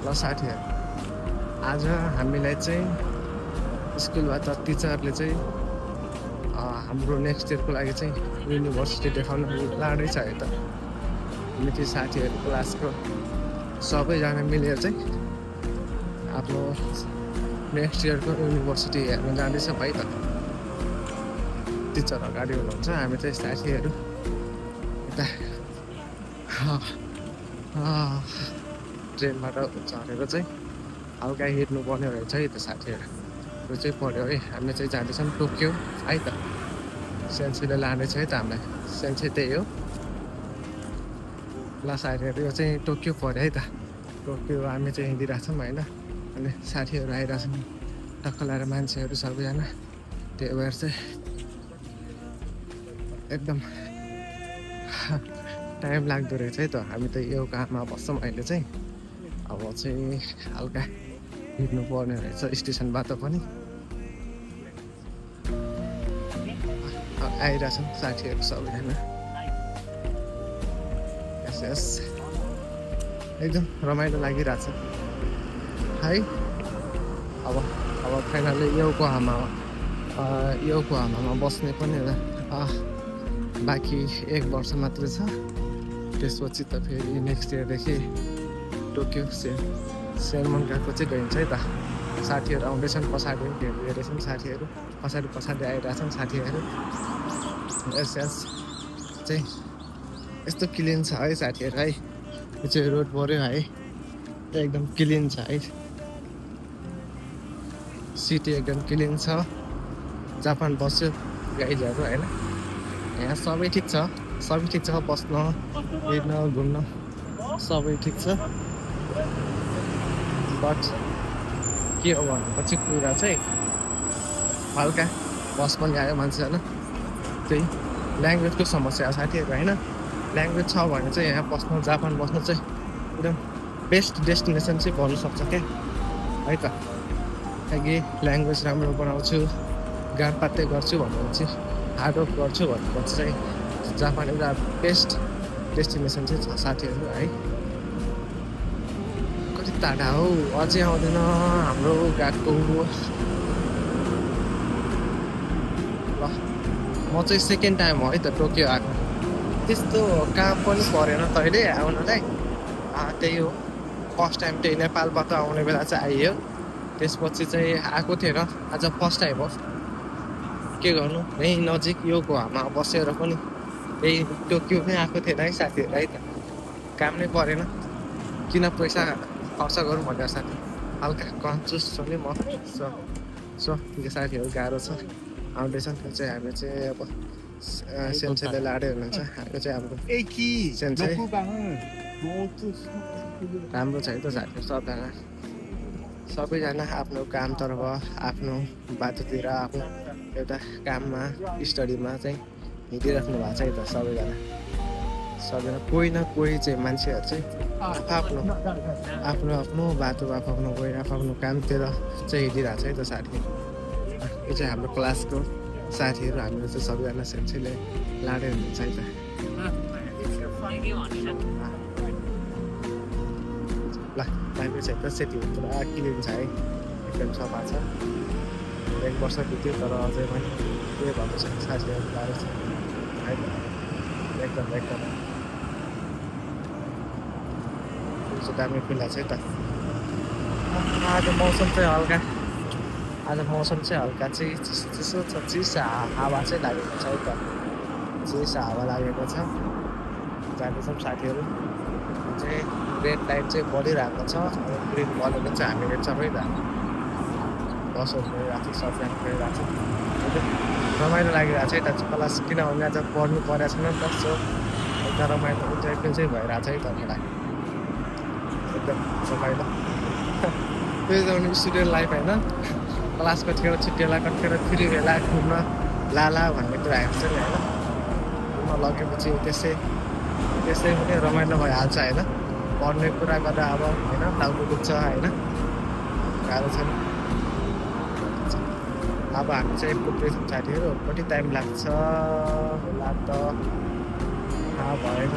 ल साथीहरू, आज हामीलाई चाहिँ स्कुलबाट टिचरले चाहिँ हाम्रो नेक्स्ट इयरको लागि चाहिँ युनिभर्सिटी देखाउन लाँदैछ है त। हामी त्यो साथीहरू क्लासको सबैजना मिलेर चाहिँ आफ्नो नेक्स्ट इयरको युनिभर्सिटी हेर्न जाँदैछ भाइ त। टिचर अगाडि हुनुहुन्छ, हामी चाहिँ साथीहरू यता ट्रेनबाट झरेर चाहिँ हल्का हिँड्नुपर्ने रहेछ है त साथीहरू। त्यो चाहिँ पऱ्यो है। हामी चाहिँ जाँदैछौँ टोकियो है त। सेन्सीले लाँदैछ है त हामीलाई। सेन्सी त्यही हो ल साथीहरू। यो चाहिँ टोकियो पऱ्यो है त। टोकियो हामी चाहिँ हिँडिरहेछौँ होइन। अनि साथीहरू आइरहेछन् टक्क लगाएर मान्छेहरू सबैजना। त्यही भएर चाहिँ एकदम टाइम लाग्दो रहेछ है त। हामी त यो काममा बस्छौँ अहिले चाहिँ। अब चाहिँ हल्का हिँड्नु पर्ने रहेछ स्टेसनबाट पनि। आइरहेछन् साथीहरू सबैजना। यस यस एकदम रमाइलो लागिरहेछ है। अब फाइनली योकोहामामा बस्ने पनि बाँकी 1 वर्ष मात्रै छ। त्यसपछि त फेरि नेक्स्ट इयरदेखि टोकियो सेलमन गएको चाहिँ गइन्छ है त। साथीहरू आउँदैछन्, पछाडि हेर्दैछन् साथीहरू, पछाडि आइरहेछन् साथीहरू। यस यस चाहिँ यस्तो क्लिन छ है साथीहरू है। यो चाहिँ रोड पऱ्यो है, एकदम क्लिन छ है। सिटी एकदम क्लिन छ। जापान बस्यो गाइजहरू होइन। यहाँ सबै ठिक छ, बस्न हिँड्न घुम्न सबै ठिक छ। बट के हो भनेपछि कुरा चाहिँ हल्का बस पनि आयो मान्छेहरू। त्यही ल्याङ्ग्वेजको समस्या साथीहरू होइन। ल्याङ्ग्वेज छ भने चाहिँ यहाँ बस्नु, जापान बस्नु चाहिँ एकदम बेस्ट डेस्टिनेसन चाहिँ भन्नु सक्छ क्या है त। कि ल्याङ्ग्वेज राम्रो बनाउँछु, गाड पात्तै गर्छु भनेपछि, हार्डवर्क गर्छु भनेपछि चाहिँ जापान एउटा बेस्ट डेस्टिनेसन चाहिँ छ साथीहरू है। कति टाढा हौ, अझै आउँदैन हाम्रो गाडीको। ल म चाहिँ सेकेन्ड टाइम हो है त टोकियो आएको। त्यस्तो काम पनि परेन तैँले आउनलाई। त्यही हो, फर्स्ट टाइम त्यही नेपालबाट आउने बेला चाहिँ आइयो। त्यसपछि चाहिँ आएको थिएन, आज फर्स्ट टाइम हो। के गर्नु, यहीँ नजिक योकोहामा बसेर पनि यही टोकियो नै आएको थिएन है साथीहरू है त। काम नै परेन, किन पैसा खर्च गरौँ भनेर साथी हल्का कन्जुस छ नि म। सो यो साथीहरू गाह्रो छ, आउँदैछन्। त्यो चाहिँ हामी चाहिँ अब सेन्सेले लाडै हुनुहुन्छ। यो चाहिँ हाम्रो सेन्से राम्रो छ है त साथीहरू। सबैजना आफ्नो कामतर्फ, आफ्नो बाटोतिर, आफ्नो एउटा काममा, स्टडीमा चाहिँ हिँडिराख्नु भएको छ है त सबैजना। कोही न कोही चाहिँ मान्छेहरू चाहिँ आफ्नो बाटो, आफ्नो कामतिर चाहिँ हिँडिरहेको छ है त साथीहरू। यो चाहिँ हाम्रो क्लासको साथीहरू, हामीहरू चाहिँ सबैजना सेन्सीले लाडै हुनुहुन्छ है त। ल दामी छ त, सेटी पुरा क्लिन छ है, एकदम सफा छ। 1 वर्ष बित्यो तर अझै पनि के भएको छ साथीहरू, गाह्रो छ है त। एकदम दामी खुला छ है त। आज मौसम चाहिँ हल्का चिसो छ। चिसो हावा चाहिँ लागेको छ है त। चिसो हावा लागेको छ। जाँदैछौँ साथीहरू। चाहिँ रेड लाइट चाहिँ बढिरहेको छ। ग्रिन बलेको चाहिँ हामीले सबैजना बसहरू गइरहेको छ, सबजना गइरहेको छ। रमाइलो लागिरहेको छ है त क्लास, किनभने आज पढ्नु परेको छैन नि त। सो एकदम रमाइलो इन्जोयफुल चाहिँ भइरहेको छ है त मलाई, एकदम रमाइलो। त्यो जाउने स्टुडेन्ट लाइफ होइन। क्लास कतिखेर छुट्टिएला, कतिखेर फ्री बेला घुम्न लाला भन्ने कुरा आएको छ नि होइन। घुम्न लगेपछि त्यसै पनि रमाइलो भइहाल्छ होइन। पढ्ने कुरा गर्दा अब होइन टाउको दुख्छ होइन, गाह्रो छ नि। अब हामी चाहिँ पुग्दैछौँ साथीहरू। कति टाइम लाग्छ होला त थाहा भएन।